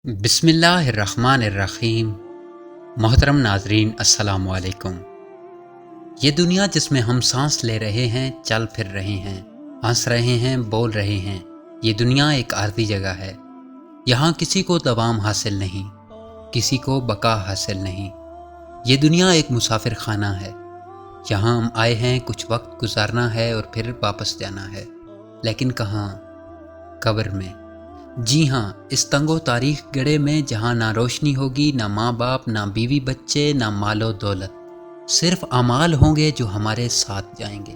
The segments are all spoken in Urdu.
بسم اللہ الرحمن الرحیم۔ محترم ناظرین السلام علیکم۔ یہ دنیا جس میں ہم سانس لے رہے ہیں، چل پھر رہے ہیں، ہنس رہے ہیں، بول رہے ہیں، یہ دنیا ایک عارضی جگہ ہے۔ یہاں کسی کو دوام حاصل نہیں، کسی کو بقا حاصل نہیں۔ یہ دنیا ایک مسافر خانہ ہے۔ یہاں ہم آئے ہیں، کچھ وقت گزارنا ہے اور پھر واپس جانا ہے، لیکن کہاں؟ قبر میں۔ جی ہاں، اس تنگ و تاریخ گڑھے میں جہاں نہ روشنی ہوگی، نہ ماں باپ، نہ بیوی بچے، نہ مال و دولت، صرف اعمال ہوں گے جو ہمارے ساتھ جائیں گے۔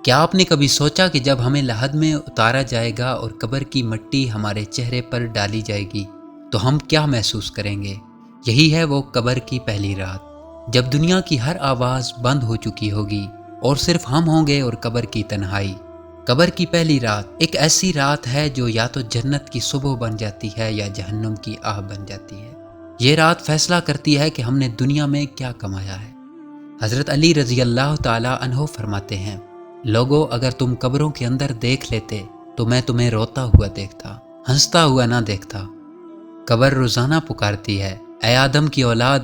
کیا آپ نے کبھی سوچا کہ جب ہمیں لحد میں اتارا جائے گا اور قبر کی مٹی ہمارے چہرے پر ڈالی جائے گی تو ہم کیا محسوس کریں گے؟ یہی ہے وہ قبر کی پہلی رات، جب دنیا کی ہر آواز بند ہو چکی ہوگی اور صرف ہم ہوں گے اور قبر کی تنہائی۔ قبر کی پہلی رات ایک ایسی رات ہے جو یا تو جنت کی صبح بن جاتی ہے یا جہنم کی آہ بن جاتی ہے۔ یہ رات فیصلہ کرتی ہے کہ ہم نے دنیا میں کیا کمایا ہے۔ حضرت علی رضی اللہ تعالی عنہ فرماتے ہیں، لوگو اگر تم قبروں کے اندر دیکھ لیتے تو میں تمہیں روتا ہوا دیکھتا، ہنستا ہوا نہ دیکھتا۔ قبر روزانہ پکارتی ہے، اے آدم کی اولاد،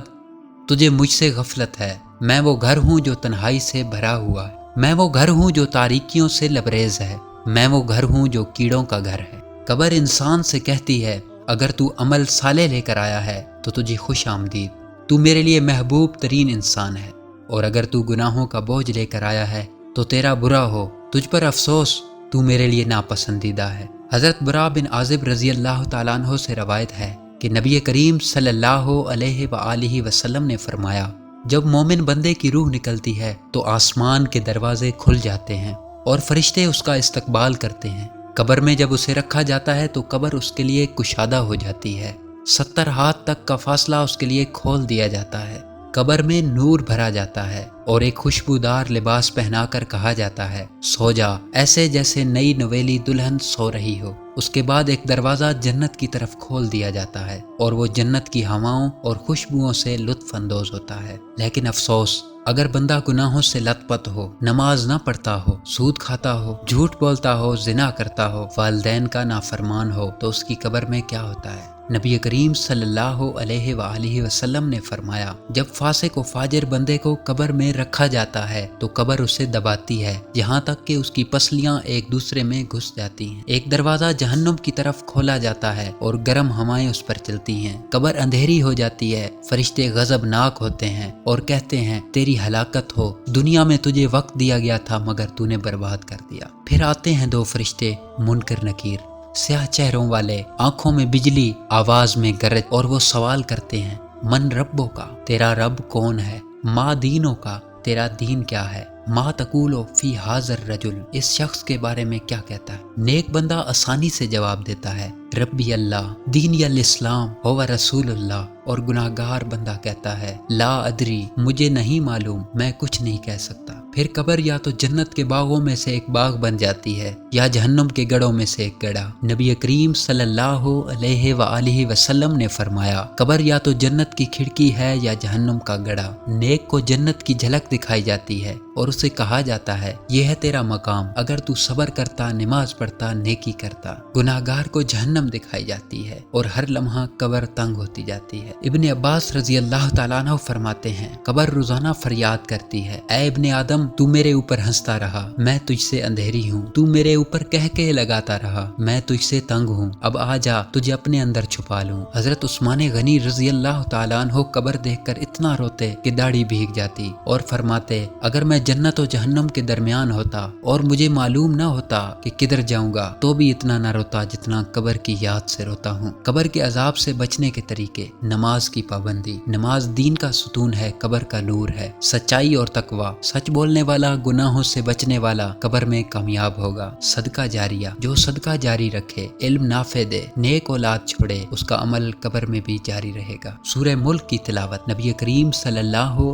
تجھے مجھ سے غفلت ہے۔ میں وہ گھر ہوں جو تنہائی سے بھرا ہوا ہے، میں وہ گھر ہوں جو تاریکیوں سے لبریز ہے، میں وہ گھر ہوں جو کیڑوں کا گھر ہے۔ قبر انسان سے کہتی ہے، اگر تو عمل صالح لے کر آیا ہے تو تجھے خوش آمدید، تو میرے لیے محبوب ترین انسان ہے، اور اگر تو گناہوں کا بوجھ لے کر آیا ہے تو تیرا برا ہو، تجھ پر افسوس، تو میرے لیے ناپسندیدہ ہے۔ حضرت برا بن عازب رضی اللہ تعالیٰ عنہ سے روایت ہے کہ نبی کریم صلی اللہ علیہ وآلہ وسلم نے فرمایا، جب مومن بندے کی روح نکلتی ہے تو آسمان کے دروازے کھل جاتے ہیں اور فرشتے اس کا استقبال کرتے ہیں۔ قبر میں جب اسے رکھا جاتا ہے تو قبر اس کے لیے کشادہ ہو جاتی ہے، 70 ہاتھ تک کا فاصلہ اس کے لیے کھول دیا جاتا ہے۔ قبر میں نور بھرا جاتا ہے اور ایک خوشبودار لباس پہنا کر کہا جاتا ہے، سو جا ایسے جیسے نئی نویلی دلہن سو رہی ہو۔ اس کے بعد ایک دروازہ جنت کی طرف کھول دیا جاتا ہے اور وہ جنت کی ہواؤں اور خوشبوؤں سے لطف اندوز ہوتا ہے۔ لیکن افسوس، اگر بندہ گناہوں سے لت پت ہو، نماز نہ پڑھتا ہو، سود کھاتا ہو، جھوٹ بولتا ہو، زنا کرتا ہو، والدین کا نافرمان ہو، تو اس کی قبر میں کیا ہوتا ہے؟ نبی کریم صلی اللہ علیہ وآلہ وسلم نے فرمایا، جب فاسق و فاجر بندے کو قبر میں رکھا جاتا ہے تو قبر اسے دباتی ہے یہاں تک کہ اس کی پسلیاں ایک دوسرے میں گھس جاتی ہیں۔ ایک دروازہ جہنم کی طرف کھولا جاتا ہے اور گرم ہوائیں اس پر چلتی ہیں۔ قبر اندھیری ہو جاتی ہے، فرشتے غضبناک ہوتے ہیں اور کہتے ہیں، تیری ہلاکت ہو، دنیا میں تجھے وقت دیا گیا تھا مگر تو نے برباد کر دیا۔ پھر آتے ہیں دو فرشتے، منکر نکیر، سیاہ چہروں والے، آنکھوں میں بجلی، آواز میں گرج، اور وہ سوال کرتے ہیں، من ربوں کا، تیرا رب کون ہے؟ ما دینوں کا، تیرا دین کیا ہے؟ ما تقولو فی حاضر رجل، اس شخص کے بارے میں کیا کہتا ہے؟ نیک بندہ آسانی سے جواب دیتا ہے، ربی اللہ، دینی الاسلام، ہو رسول اللہ، اور گناہگار بندہ کہتا ہے، لا ادری، مجھے نہیں معلوم، میں کچھ نہیں کہہ سکتا۔ پھر قبر یا تو جنت کے باغوں میں سے ایک باغ بن جاتی ہے یا جہنم کے گڑھوں میں سے ایک گڑھا۔ نبی کریم صلی اللہ علیہ وآلہ وسلم نے فرمایا، قبر یا تو جنت کی کھڑکی ہے یا جہنم کا گڑھا۔ نیک کو جنت کی جھلک دکھائی جاتی ہے اور اسے کہا جاتا ہے، یہ ہے تیرا مقام، اگر تو صبر کرتا، نماز پڑھتا، نیکی کرتا۔ گناہگار کو جہنم دکھائی جاتی ہے اور ہر لمحہ قبر تنگ ہوتی جاتی ہے۔ ابن عباس رضی اللہ تعالیٰ عنہ فرماتے ہیں، قبر روزانہ فریاد کرتی ہے، اے ابن آدم، تو میرے اوپر ہنستا رہا، میں تجھ سے اندھیری ہوں، تو میرے اوپر کہے لگاتا رہا، میں تجھ سے تنگ ہوں، اب آ جا، تجھے اپنے اندر چھپا لوں۔ حضرت عثمان غنی رضی اللہ تعالیٰ عنہ قبر دیکھ کر اتنا روتے کہ داڑھی بھیگ جاتی اور فرماتے، اگر میں جنت و جہنم کے درمیان ہوتا اور مجھے معلوم نہ ہوتا کہ کدھر جاؤں گا تو بھی اتنا نہ روتا جتنا قبر کی یاد سے روتا ہوں۔ قبر کے عذاب سے بچنے کے طریقے، نماز کی پابندی۔ نماز دین کا ستون ہے، قبر کا نور ہے۔ سچائی اور تقوی، سچ بولنے والا، گناہوں سے بچنے والا قبر میں کامیاب ہوگا۔ صدقہ جاریہ، جو صدقہ جاری رکھے، علم نافع دے، نیک اولاد چھوڑے، اس کا عمل قبر میں بھی جاری رہے گا۔ سورہ ملک کی تلاوت۔ نبی کریم صلی اللہ